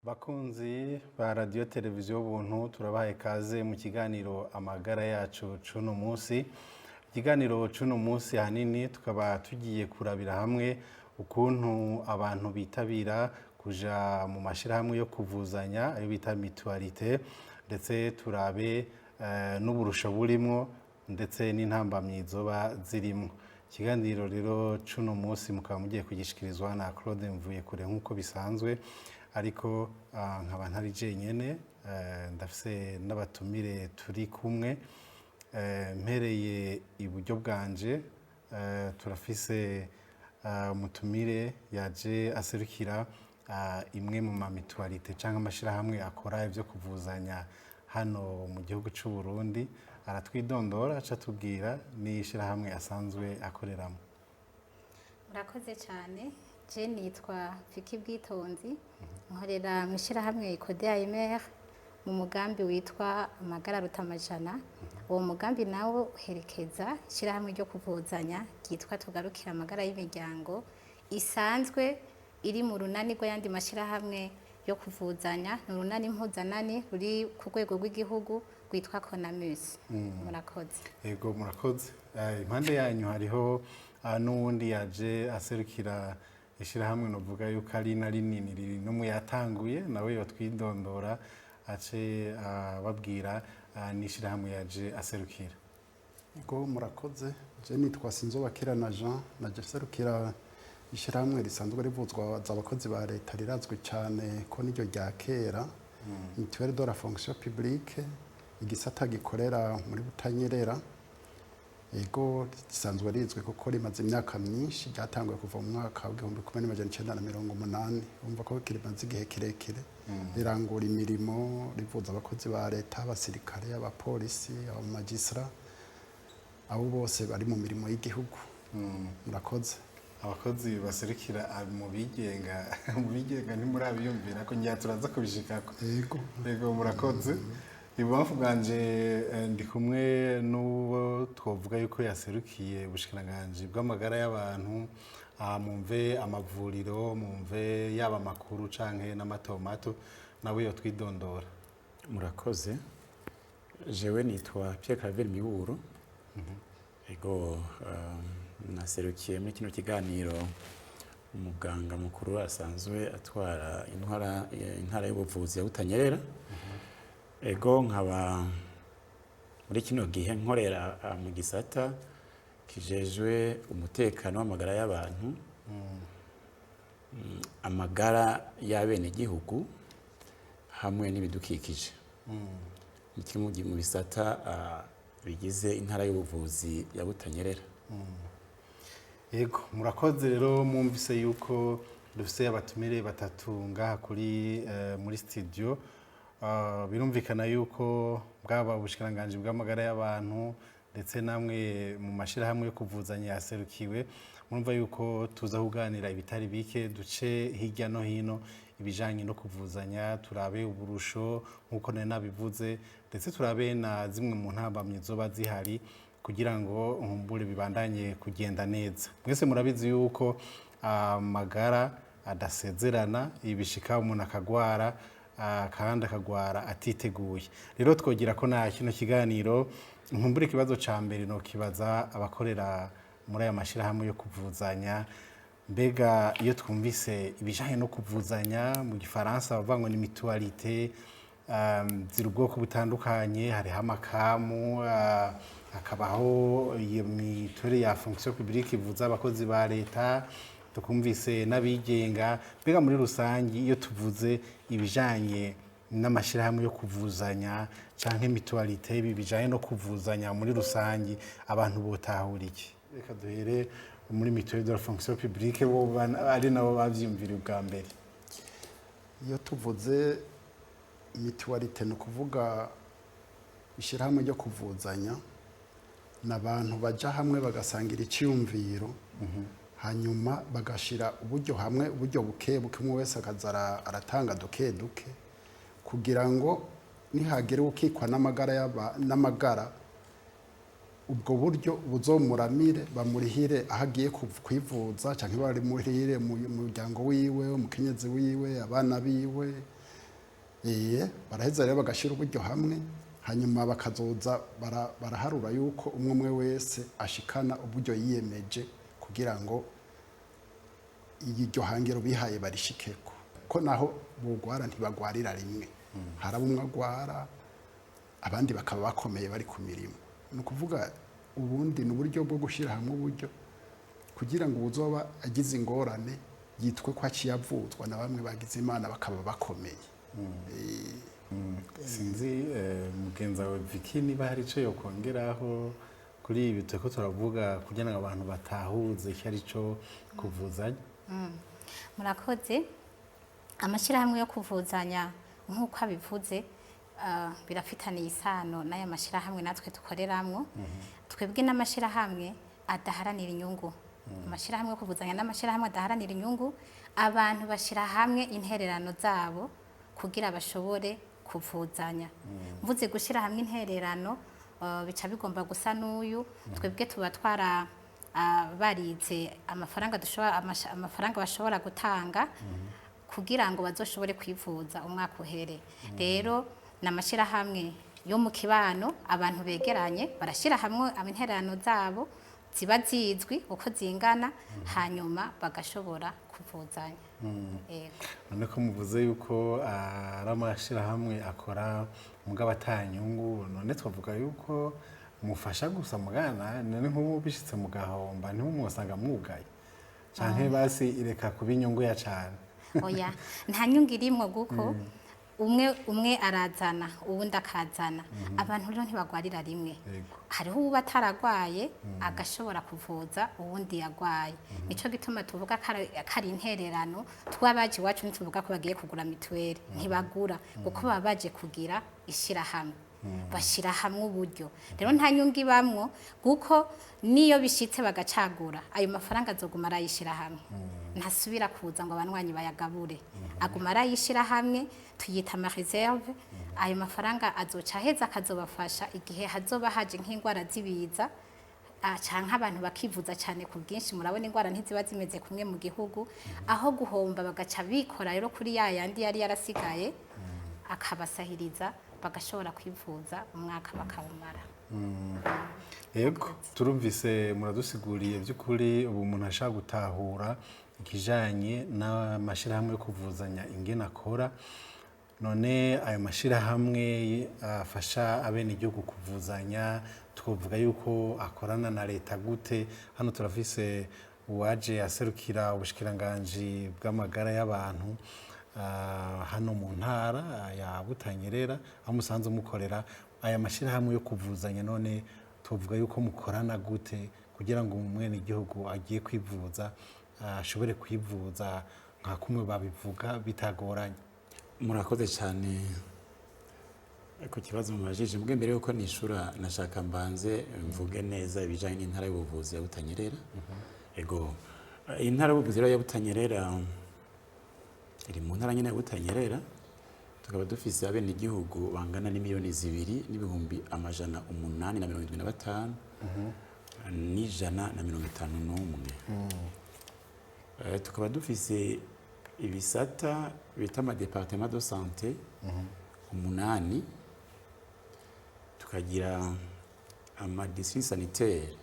Bakunzi ba radio televiziyo buntu turabahaye kaze mu kiganiro amagara yacu cuno munsi. Ikiganiro cuno munsi hanini tukaba tugiye kurabira hamwe ukuntu abantu bitabira kuja mu mashirahamwe yo kuvuzanya ayo bita mutualité, ndetse turabe n'uburusho burimwo ndetse n'intambamyi zoba zirimwo. Ikiganiro rero cuno munsi mukaba mugiye kugishikirizwa na Claude Mvuyekure nk'uko bisanzwe, ariko nkaba ntari jenyene, ndafise n'abatumire turi kumwe. Mpereye iburyo bwanje turafise umutumire yaje aserukira imwe mu mamitualité canke amashirahamwe akora ivyo kuvuzanya hano mu gihugu c'u Burundi. Aratwidondora aca tubwira n'ishirahamwe asanzwe akoreramo. Murakoze cyane. Je nitwa Fiki Bwitonzi, nkorera mu ishirahamwe Code AMR mu mugambi witwa amagara rutamajana. Uwo mugambi nawo uherekeza ishirahamwe ryo kuvuzanya ryitwa tugarukira amagara y'imiryango, isanzwe iri mu runani rw'ayandi mashirahamwe yo kuvuzanya, n'urunani mpuzanani ruri ku rwego rw'igihugu rwitwa CONAMUS. Murakoze. Yego murakoze. Impande yanyu hariho n'uwundi yaje aserukira ishirahamwe novuga yuko ari na rinini riri no muyatanguye, nawe yotwidondora ace babwira n'ishirahamwe yaje aserukira. Yego murakoze. Je nitwa Sinzobakirana Jean, naje aserukira ishirahamwe risanzwe rivuzwa z'abakozi ba leta rirazwi cyane ko niryo rya kera, Mutuelle de la fonction publique, igisata gikorera muri Butanyerera. Yego gisanzwe rizwi kuko rimaze imyaka myinshi, ryatanguye kuva mu mwaka wa 1980. Umva ko kirimaze igihe kirekire rirangura imirimo rivuza abakozi ba leta, abasirikare, abapolisi, abamagistra, abo bose bari mu mirimo y'igihugu. Murakoze. Abakozi baserukira mu bigenga ntimurabiyumvira ko njya turaza kubishikako. Yego murakoze. Ibamfu bwanje ndi kumwe n'uwo twovuga yuko yaserukiye ubushikiranganje bw'amagara y'abantu, mumve amavuriro, mumve yaba makuru canke n'amatomato, nawe yo twidondora. Murakoze. Jewe nitwa Pierre Claver Miburo. Ego naserukiye muri kino kiganiro umuganga mukuru asanzwe atwara intara y'ubuvuzi ya Butanyerera. Ego nkaba muri kino gihe nkorera mu gisata kijejwe umutekano w'amagara y'abantu, amagara y'abene gihugu hamwe n'ibidukikije. Ni mu bisata bigize intara y'ubuvuzi ya Butanyerera. Yego murakoze. Rero mwumvise yuko dufise abatumire batatu ngaha kuri muri studio. Birumvikana yuko bwaba ubushikiranganje bw'amagara y'abantu ndetse namwe mu mashirahamwe yo kuvuzanya yaserukiwe. Murumva yuko tuza kuganira ibitari bike, duce hirya no hino ibijanye no kuvuzanya, turabe uburusho nkuko nari nabivuze, ndetse turabe na zimwe mu ntambamyi zoba zihari kugira ngo nkumbure bibandanye kugenda neza. Mwese murabizi yuko amagara adasezerana, ibishika umuntu akagwara kandi akagwara atiteguye. Rero twogira ko na kino kiganiro nkumbure ikibazo ca mbere no kibaza abakorera muri aya mashirahamwe yo kuvuzanya. Mbega iyo twumvise ibijanye no kuvuzanya mu gifaransa bavangwa ni mutualité, ziri ubwoko butandukanye, hariho amakamu, hakabaho iyo mutuelle ya fonction publique ivuza abakozi ba leta, tukumvise n'abigenga. Mbega muri rusangi iyo tuvuze ibijanye n'amashirahamwe yo kuvuzanya canke mutualité, bijanye no kuvuzanya muri rusangi, abantu botahura iki? Reka duhere muri mutuelle de la fonction publique, bo ari nabo bavyumvira ubwa mbere. Iyo tuvuze mutualité no kuvuga ishirahamwe ryo kuvuzanya, n'abantu baja hamwe bagasangira icyumviro, hanyuma bagashira uburyo hamwe, uburyo buke umwe wese akazara aratanga duke duke, kugira ngo nihagere ukikwa n'amagara ubwo buryo buzomuramire, bamurihire ahagiye kwivuza, canke bari muhire mu muryango wiwe, umukenyezi wiwe, abana biwe, baraheza rero bagashira uburyo hamwe hanyuma bakazoza baraharura yuko umwe umwe wese ashikana uburyo yiyemeje kugira ngo iryo hangiro bihaye barishikeko ko naho bugwara ntibagwarira rimwe haraba umwe agwara abandi bakaba bakomeye bari ku mirimo ni ukuvuga ubundi ni uburyo bwo gushyira hamwe uburyo kugira ngo uzoba agize ingorane yitwe ko aciye avuzwa na bamwe bagize imana bakaba bakomeye. Sinzi mugenzi wawe Vicky niba hari icyo yokongeraho kuri ibi turiko turavuga kugira ngo abantu batahuze icyo ari cyo kuvuzanya. Murakoze. Amashyirahamwe yo kuvuzanya nk'uko abivuze birafitaniye isano n'aya mashyirahamwe natwe dukoreramwo. Twebwe n'amashyirahamwe adaharanira inyungu. Amashyirahamwe yo kuvuzanya n'amashyirahamwe adaharanira inyungu, abantu bashyira hamwe intererano zabo kugira bashobore kuvuzanya. Mvuze gushyira hamwe intererano bica bigomba gusa n'uyu twebwe tuba twara barize amafaranga bashobora gutanga kugira ngo bazoshobore kwivuza umwaka uhere. Rero n'amashyirahamwe yo mu kibano abantu begeranye barashyira hamwe intererano zabo ziba zizwi uko zingana hanyuma bagashobora kuvuzanya. None ko muvuze yuko ari amashyirahamwe akora mugabo atanyungu, none twavuga yuko mufasha gusa mugana none nk'ubu bishitse mu gahomba ntimumusanga mwugaye canke basi ireka kuba inyungu ya cane? Oya, nta nyungu irimwo guko umwe arazana uwundi akazana. Abantu rero ntibagwarira rimwe. Hariho uba ataragwaye agashobora kuvuza uwundi yagwaye. Nico gituma tuvuga kari intererano twabaje iwacu ntituvuga ko bagiye kugura mituweli, ntibagura kuko baba baje kugira ishirahamwe. Bashira hamwe uburyo. Rero nta nyungu ibamwo kuko niyo bishitse bagacagura ayo mafaranga azoguma arayishira hamwe. Ntasubira kuza ngo abanwanyi bayagabure. Aguma arayishira hamwe, tuyita ama reserve. Ayo mafaranga azoca heza akazobafasha igihe hazoba haje nk'ingwara zibiza canke abantu bakivuza cyane ku bwinshi. Murabona ingwara ntiziba zimeze kumwe mu gihugu, aho guhomba bagaca bikora rero kuri yandi yari yarasigaye akabasahiriza bagashobora kwivuza umwaka bakawumara. Yego, turumvise muradusiguriye by'ukuri ubu umuntu ashaka gutahura ikijanye n'amashirahamwe yo kuvuzanya ingene akora. None ayo mashirahamwe afasha abene igihugu kuvuzanya, twovuga yuko akorana na leta gute? Hano turafise uwaje aserukira ubushikiranganji bw'amagara y'abantu hano mu ntara ya Butanyerera, aho musanze mukorera. Aya mashirahamwe yo kuvuzanya none tuvuga yuko mukorana gute kugira ngo umwene igihugu agiye kwivuza ashobore kwivuza nka kumwe babivuga bitagoranye? Murakoze cyane ku kibazo mubajije. Mbwe mbere yuko nishura nashaka mbanze mvuge neza ibijanye n'intara y'ubuvuzi ya Butanyerera. Ego, intara y'ubuvuzi ya Butanyerera iri mu ntara nyine ya Butanyerera. Tukaba dufise abene igihugu bangana n'imiliyoni 2,875 n'ijana na 51. Tukaba dufise ibisata bita ama département de santé 8. Tukagira ama district sanitaire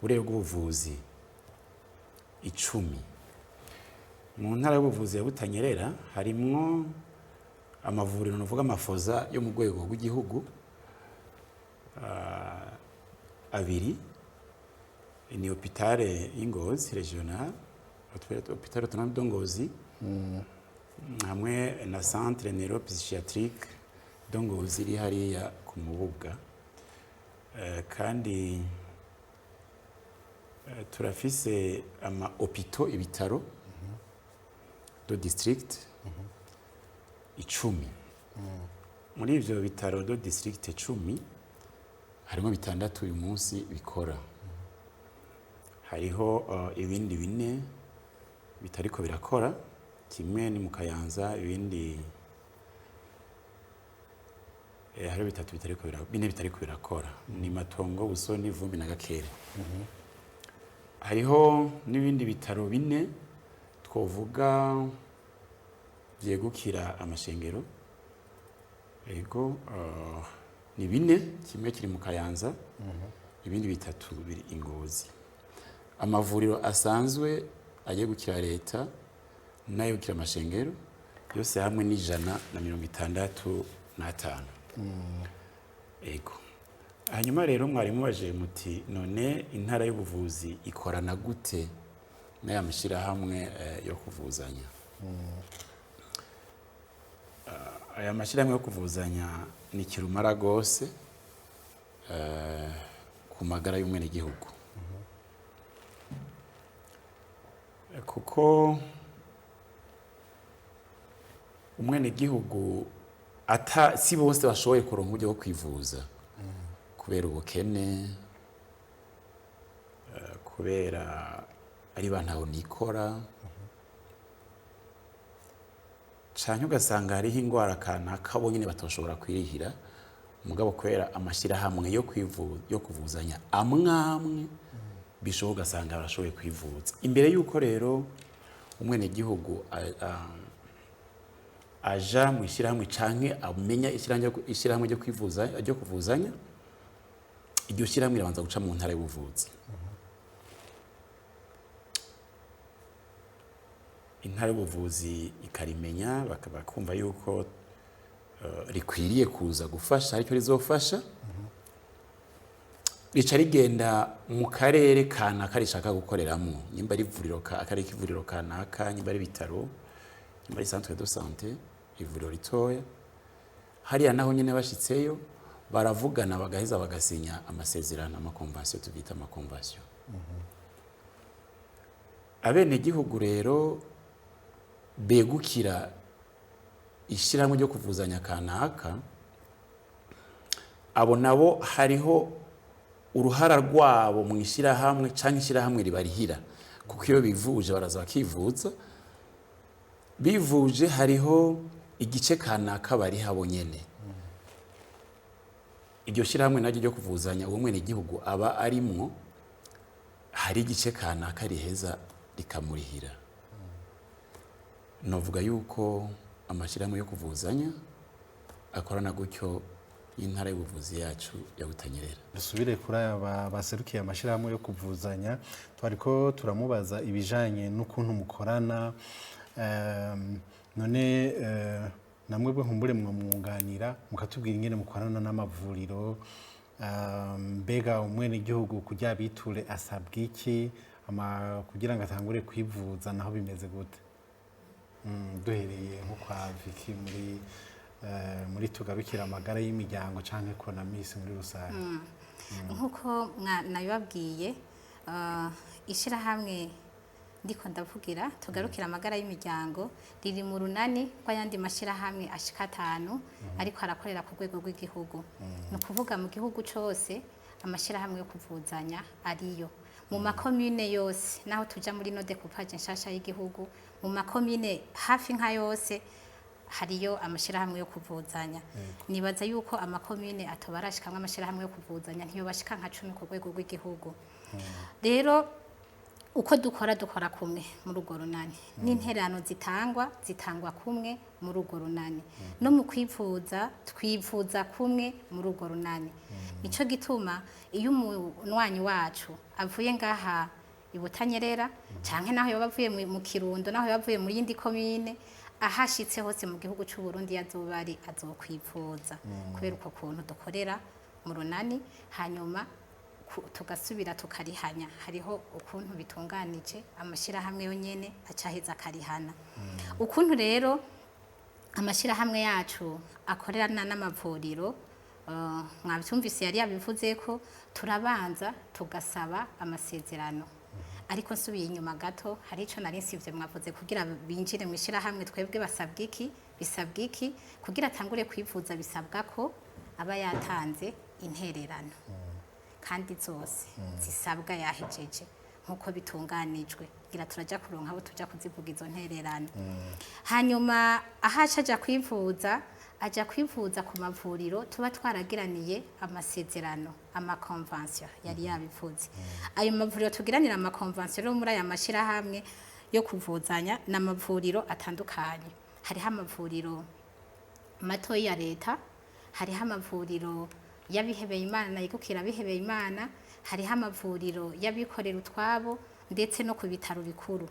urero bw'ubuvuzi 10. Mu ntara y'ubuvuzi ya Butanyerera harimwo amavuriro novuga amafoza yo mu rwego rw'igihugu 2. Ni hôpital y'Ingozi regional, hôpital autonome de Ngozi, hamwe na centre neuropsychiatrique de Ngozi iri hariya ku Mubuga. Kandi turafise ama hôpitaux ibitaro do district 10. Muri ivyo bitaro do district 10 harimo 6 uyu munsi bikora. Hariho ibindi 4 bitariko birakora. Kimwe ni mu Kayanza, ibindi hari 3 bitariko bitariko birakora. Ni Matongo, Busoni, Vumbi na Gakere. Hariho n'ibindi bitaro 4 twovuga vyegukira amashengero ego ni bine, kimwe kiri mu Kayanza, ibindi bitatu biri Ingozi. Amavuriro asanzwe agiye gukira leta nayo gukira amashengero yose hamwe ni 165. Ego. Hanyuma rero mwarimu waje muti none intara y'ubuvuzi ikorana gute n'aya mashirahamwe yo kuvuzanya. Aya mashirahamwe yo kuvuzanya ni kirumara gose ku magara y'umwene gihugu. Kuko umwene gihugu si bose bashoboye kuronka uburyo bwo kwivuza kubera ubukene, kubera ari bantaho nikora, canke ugasanga hariho ingwara kanaka bo nyene batoshobora kwirihira, mugabo kubera amashirahamwe yo kuvuzanya amwamwe bishoboka ugasanga barashoboye kwivuza. Imbere yuko rero umwene gihugu aja mu ishirahamwe canke amenya ishirahamwe ryo kuvuzanya, iryo shirahamwe rabanza guca mu ntara y'ubuvuzi. Intara y'ubuvuzi ikarimenya bakumva yuko rikwiriye kuza gufasha ariko rizofasha, rica rigenda mu karere kanaka rishaka gukoreramwo, nyimba ari ivuriro kanaka, nyimba ari bitaro, nyimba ari centre de santé, ivuriro ritoya, hariya naho nyene bashitseyo baravugana bagaheza bagasinya amasezerano, amakonvansiyo tubita amakonvansiyo. Abene gihugu rero begukira ishirahamwe ryo kuvuzanya kanaka, abo nabo hariho uruhara rwabo mu ishirahamwe canke ishirahamwe ribarihira, kuko iyo bivuje baraza bakivuza, bivuje hariho igice kanaka bariha bo nyene. Iryo shirahamwe naryo ryo kuvuzanya uwo mwene gihugu aba arimwo, hari igice kanaka riheza rikamurihira. Novuga yuko amashirahamwe yo kuvuzanya akorana gutyo y'intara y'ubuvuzi yacu ya Butanyerera. Dusubire kuri aba baserukiye amashirahamwe yo kuvuzanya, twariko turamubaza ibijanye n'ukuntu mukorana, none namwebwe nkumbure mwunganira mukatubwira ingene mukorana n'amavuriro, mbega umwene gihugu kugira biture asabwa iki kugira ngo atangure kwivuza naho bimeze gute? Duhereye nko kwa Vicky muri tugarukira amagara y'imiryango canke Konamis muri rusange. Nkuko nabibabwiye, ishirahamwe ndiko ndavugira tugarukira amagara y'imiryango riri mu runani kw'ayandi mashirahamwe ashika 5 ariko arakorera ku rwego rw'igihugu. No kuvuga mu gihugu cyose amashirahamwe yo kuvuzanya ariyo. Mu makomune yose naho tuja muri no découpage nshasha y'igihugu, mu makomune hafi nka yose hariyo amashirahamwe yo kuvuzanya. Nibaza yuko amakomune atobarashikamwe amashirahamwe yo kuvuzanya ntiyo bashika nka 10 ku rwego rw'igihugu. Rero uko dukora kumwe muri urwo runani, n'interano zitangwa kumwe muri urwo runani, no mu kwivuza twivuza kumwe muri urwo runani. Nico gituma iyo umunwanyi wacu avuye ngaha i Butanyerera canke naho yobavuye mu Kirundo, naho yobavuye muri yindi komine, ahashitse hose mu gihugu cy'u Burundi yazobari azokwivuza kubera uko kuntu dukorera mu runani, hanyuma tugasubira tukarihanya. Hariho ukuntu bitunganije amashirahamwe yonyene acaheza akarihana. Ukuntu rero amashirahamwe yacu akorerana n'amavuriro, mwabyumvise yari yabivuze ko turabanza tugasaba amasezerano. Ariko nsubiye inyuma gato, hari ico nari nsivye mwavuze kugira binjire mu ishirahamwe twebwe bisabwa iki kugira atangure kwivuza, bisabwa ko aba yatanze intererano kandi zose zisabwa yahejeje nkuko bitunganijwe, kugira turaja kuronka abo tuja kuzivuga izo ntererano. Hanyuma ahaca aja kwivuza ku mavuriro tuba twaragiraniye amasezerano, amakonvansiyo yari yabivuze. Ayo mavuriro tugiranira amakonvansiyo muri aya mashirahamwe yo kuvuzanya n'amavuriro atandukanye. Hariho amavuriro mato ya leta hariho amavuriro y'abihebeye Imana yegukira abihebeye Imana, hariho amavuriro y'abikorera utwabo ndetse no ku bitaro bikuru.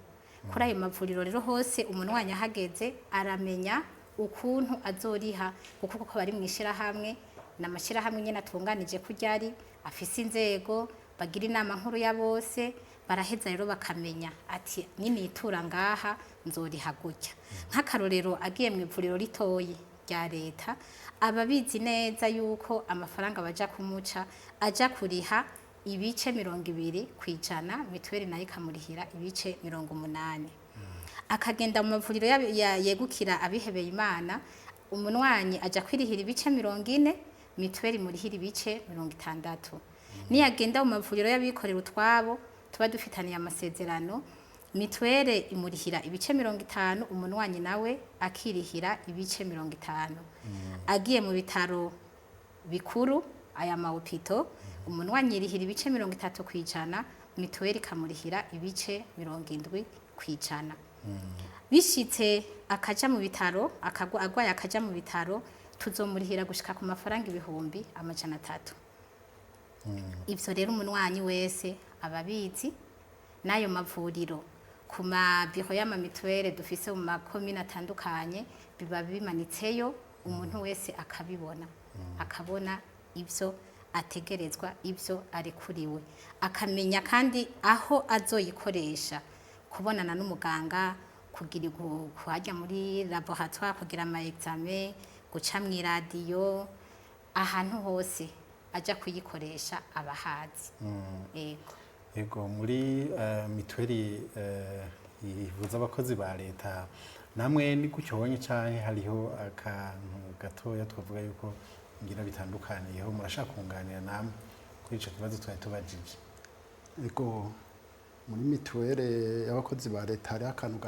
Kuri ayo mavuriro rero hose umunwanyi ahageze aramenya ukuntu azoriha, kuko bari mu ishirahamwe, n'amashirahamwe nyene atunganije kuryari afise inzego bagira inama nkuru ya bose, baraheza rero bakamenya ati ninitura ngaha nzoriha gutya. Nk'akarorero agiye mu ivuriro ritoyi rya leta, ababizi neza yuko amafaranga baja kumuca aja kuriha ibice 20% mituweli nayo ikamurihira ibice 80. Akagenda mu mavuriro yegukira abihebeye Imana, umunwanyi aja kwirihira ibice 40, mituweli murihira ibice 60. Niyagenda mu mavuriro y'abikorera utwabo tuba dufitaniye amasezerano, mituweli imurihira ibice 50, umunwanyi nawe akirihira ibice 50. Agiye mu bitaro bikuru aya mahopito, umunwanyi yirihira ibice 30%, mituweli kamurihira ibice 70%. Bishitse akaja mu bitaro, agwaye akaja mu bitaro, tuzomurihira gushika ku mafaranga 300,000. Ivyo rero umunwanyi wese ababizi, n'ayo mavuriro ku mabiro y'amamituweli dufise mu makomine atandukanye biba bimanitseyo, umuntu wese akabibona, akabona ivyo ategerezwa, ivyo arekuriwe, akamenya kandi aho azoyikoresha, kubonana n'umuganga, kugira kuhajya muri laboratoire kugira ama examen, guca mu radio, ahantu hose aja kuyikoresha abahazi. Yego muri mituweli ivuza abakozi ba leta, namwe ni kucyonye cyane hariho akantu gatoya twavuga yuko ngira bitandukaniyeho, murashaka kunganira namwe kuri ico kibazo twari tubajije? Yego muri mituweli y'abakozi ba leta hari akantu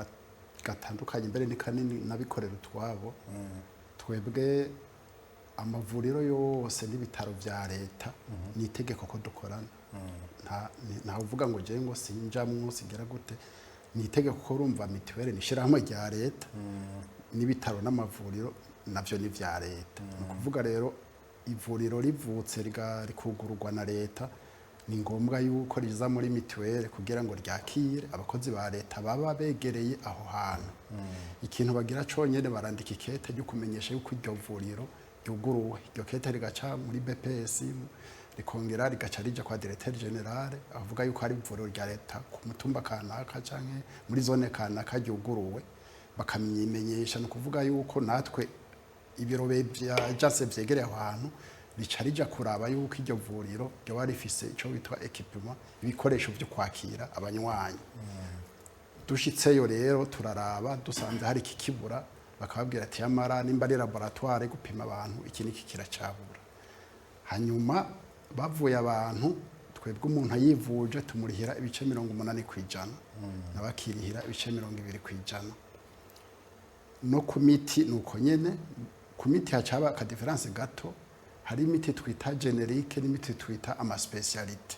gatandukanye, mbere ni kanini nabikorera utwabo. Twebwe amavuriro yose n'ibitaro vya leta ni itegeko ko dukorana. Nta uvuga ngo je ngo sinjamwo sigera gute, ni itegeko ko urumva mituweli nishirahamwe rya leta, n'ibitaro n'amavuriro navyo ni vya leta. Nukuvuga rero ivuriro rivutse rikugururwa na leta, ni ngombwa yuko riza muri mituweli kugira ngo ryakire abakozi ba leta baba begereye aho hantu. Ikintu bagira conyene barandika ikete ryo kumenyesha yuko iryo vuriro ryuguruwe. Iryo kete rigaca muri BPS, rikongera rigaca rija kwa directeur general, avuga yuko hari ivuriro rya leta ku mutumba kanaka canke muri zone kanaka ryuguruwe, bakamenyesha. No kuvuga yuko natwe ibiro bya jase vyegereye aho hantu rica rija kuraba yuko iryo vuriro ryo rifise ico bitwa equipment, ibikoresho byo kwakira abanywanyi. Dushitseyo rero turaraba, dusanze hari kikibura, bakababwira ati yamara nimba ari laboratoire gupima abantu iki niki kiracabura. Hanyuma bavuye abantu, twebwe umuntu ayivuje tumurihira ibice 80%, nabakirihira ibice 20%. No ku miti nuko nyene, ku miti hacaba ka difference gato, hari imiti twita generique n'imiti twita ama specialite.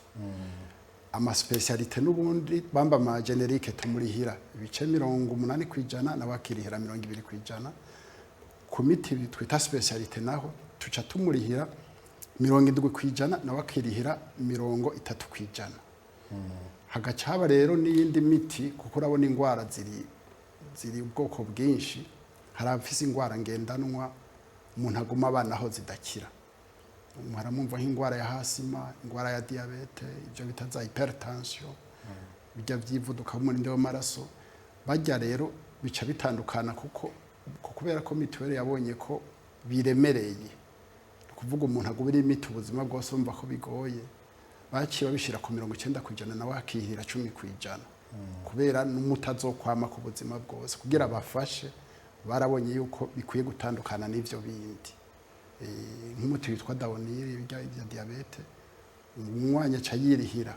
Ama specialite n'ubundi bamba ama generique tumurihira ibice 80% nabakirihira 20%. Ku miti twita specialite naho tuca tumurihira 70% nabakirihira 30%. Hagacaba rero n'iyindi miti, kuko urabona ingwara ziri ubwoko bwinshi. Hari abafise ingwara ngendanwa umuntu aguma abanaho zidakira, muramumva nk'ingwara ya hasima, ingwara ya diabete, ibyo bita za hypertension, bijya vyivuduka mu rinde w'amaraso. Bajya rero bica bitandukana kuko kubera ko mituweli yabonye ko biremereye, kuvuga umuntu agubira imiti ubuzima bwose umva ko bigoye, baciye babishira ku 90% nawe akihira 10%, kubera n'umutazokwama ku buzima bwose, kugira bafashe. Barabonye yuko bikwiye gutandukana n'ivyo bindi. Nk'umuti witwa Daonir ya diabete, umwanya ca yirihira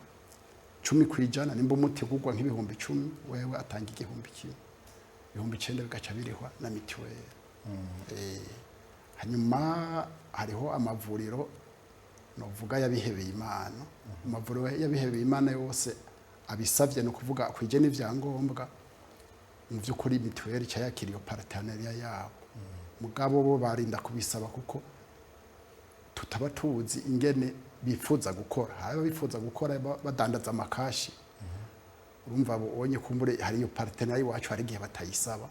10%, nimba umuti kugwa nk'ibihumbi 10, wewe atanga igihumbi kimwe, 9,000 bigaca birihwa na mituweli. Hanyuma hariho amavuriro novuga yabihebeye Imana. Amavuriro yabihebeye Imana yose abisavye, no kuvuga kwije n'ivyangombwa, mu by'ukuri mituweli cyayakiriye partenariat yabo. Mugabo bo barinda kubisaba kuko tutaba tuzi ingene bifuza gukora haba bifuza gukora badandaza amakashi urumva bonye kumbure hariyo partenari wacu hari igihe batayisaba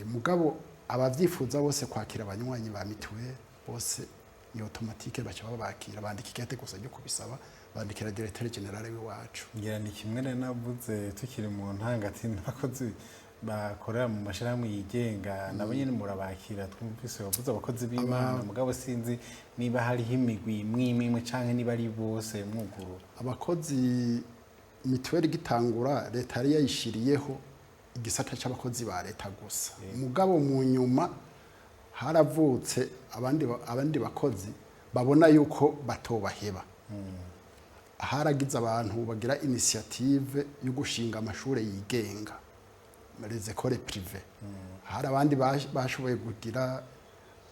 mugabo abavyifuza bose kwakira abanywanyi ba mituweli bose ni automatique baca babakira bandika ikete gusa ryo kubisaba bandikira directeur general w'iwacu ngira ni kimwe navuze tukiri mu ntangati n'abakozi bakorera mu mashirahamwe yigenga nabo nyene murabakira twumvise bavuze abakozi b'Imana mugabo sinzi niba hariho imigwi imwe canke niba ari bose mwuguru abakozi mituweli gitangura leta yari yayishiriyeho igisata c'abakozi ba leta gusa mugabo mu nyuma haravutse abandi bakozi babona yuko batobaheba haragize abantu bagira initiative yo gushinga amashure yigenga les écoles privées hari abandi bashoboye kugira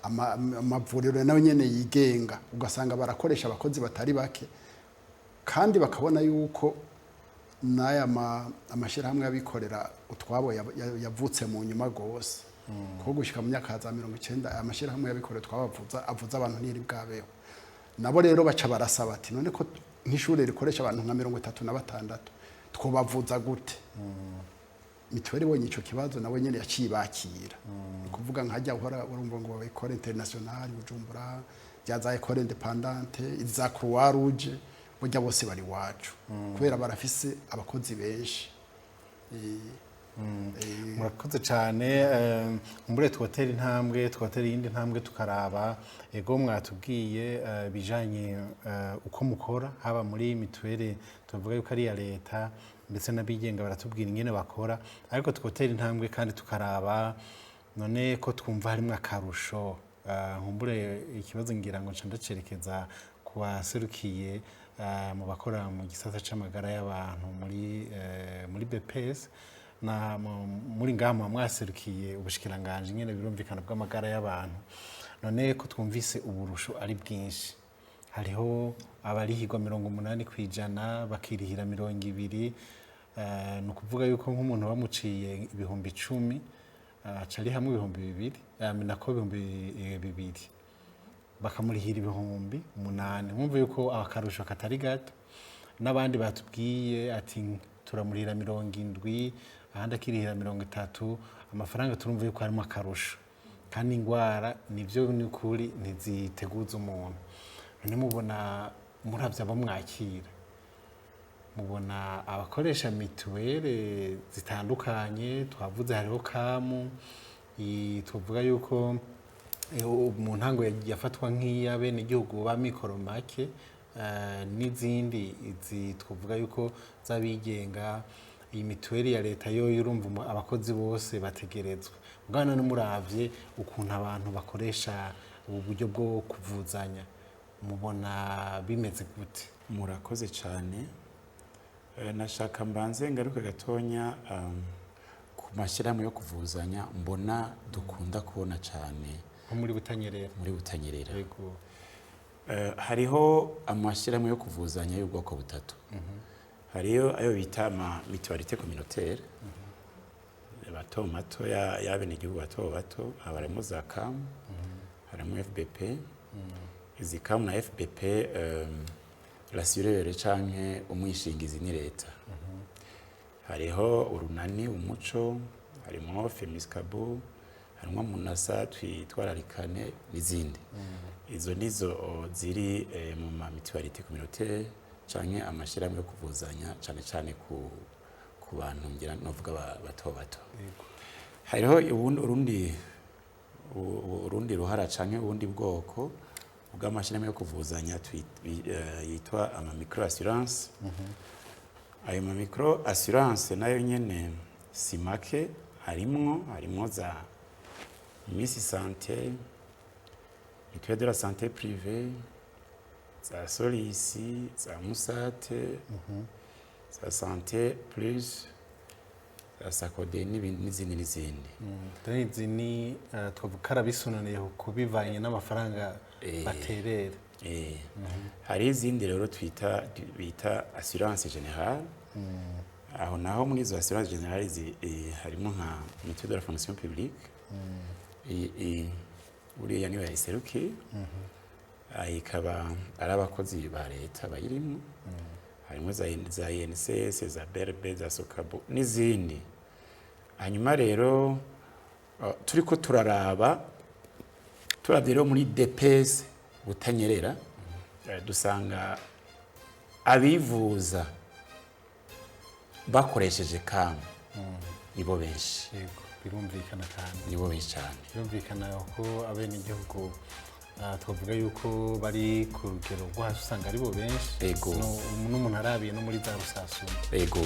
amavuriro nayo nyene yigenga ugasanga barakoresha abakozi batari bake kandi bakabona yuko n'aya amashirahamwe y'abikorera utwabo yavutse mu nyuma gose ko gushika mu myaka za 90 amashirahamwe y'abikorera avuza abantu n'iri bwabeho nabo rero baca barasaba ati none ko nk'ishure rikoresha abantu nka 36 twobavuza gute mituweli bonye ico kibazo nawe nyene yacibakira kuvuga nkajya uhora urumva ngo Ecole Internationale Bujumbura byaza Ecole Independante iza Croix Rouge burya bose bari wacu kubera barafise abakozi benshi murakoze cyane mbure twotera intambwe twotera iyindi ntambwe tukaraba ego mwatubwiye bijanye uko mukora haba muri mituweli tuvuga yuko ari ya leta ndetse n'abigenga baratubwira ingene bakora ariko twotera intambwe kandi tukaraba none ko twumva harimo akarusho nkumbure ikibazo ngira ngo ndacerekeza ku baserukiye mu bakora mu gisata c'amagara y'abantu muri BPS na muri ngama mwaserukiye ubushikiranganje nyene birumvikana bw'amagara y'abantu none ko twumvise uburusho ari bwinshi hariho abarihirwa 80% bakirihira 200 no kuvuga yuko nk'umuntu bamuciye ibihumbi 10 cari hamwe ibihumbi 2 nako ibihumbi 2 bakamurihira ibihumbi 8 mwumva yuko akarusho katari gato n'abandi batubwiye ati turamurihira 70 ahandi akirihira 30 amafaranga turumva yuko harimo akarusho kandi ingwara nivyo n'ukuri ntiziteguza umuntu none mubona muravya bamwakira mubona abakoresha mituweli zitandukanye twavuze hariho kamu tuvuga yuko mu ntango yafatwa nk'iya bene igihugu ba mikoro make n'izindi twavuga yuko z'abigenga iyi mituweli ya leta yo urumva abakozi bose bategerezwa mugana n'umuravye ukuntu abantu bakoresha ubu buryo bwo kuvuzanya mubona bimeze gute murakoze cyane nashaka mbanze ngaruka gatonya ku mashyirahamwe yo kuvuzanya mbona dukunda kubona cyane muri Butanyerera yego hariho amashyirahamwe yo kuvuzanya y'ubwoko butatu hariyo ayo bita ama mutualité communautaire bato mato y'abene igihugu bato abarimo za CAM harimo FBP izi CAM na FBP l'assureur canke umwishingizi ni leta hariho urunani umuco harimo Femiscabu harimo Munasa twitwararikane n'izindi izo nizo ziri mu ma mutualité communautaire canke amashirahamwe yo kuvuzanya cyane ku bantu ngira novuga bato hariho urundi ruhara canke ubundi bwoko bw'amashirahamwe yo kuvuzanya yitwa ama micro assurance ayo ma micro assurance nayo nyene si make harimo za Misi Santé mutuelle de la santé privée za Solisi za Musate za Santé plus za Sakode n'izindi izi ni twavuga bisunaniye kubivanye n'amafaranga baterera hari izindi rero bita assurance générale aho naho muri izo assurance générale harimo nka mutuelle de la fonction publique uriya niwe yayiserukiye ikaba ari abakozi ba leta bayirimo, harimo za INSS, za BRB, za Sokabu n'izindi. Hanyuma rero turiko turaraba rero muri DPS Butanyerera, dusanga abivuza bakoresheje kamu nibo benshi. Yego, birumvikana kandi. Nibo benshi cyane. Birumvikana ko abenegihugu twavuga yuko bari ku rugero rwo hasi usanga ari bo benshi. Yego. N'umuntu arabiye no muri za Rusasuma. Yego.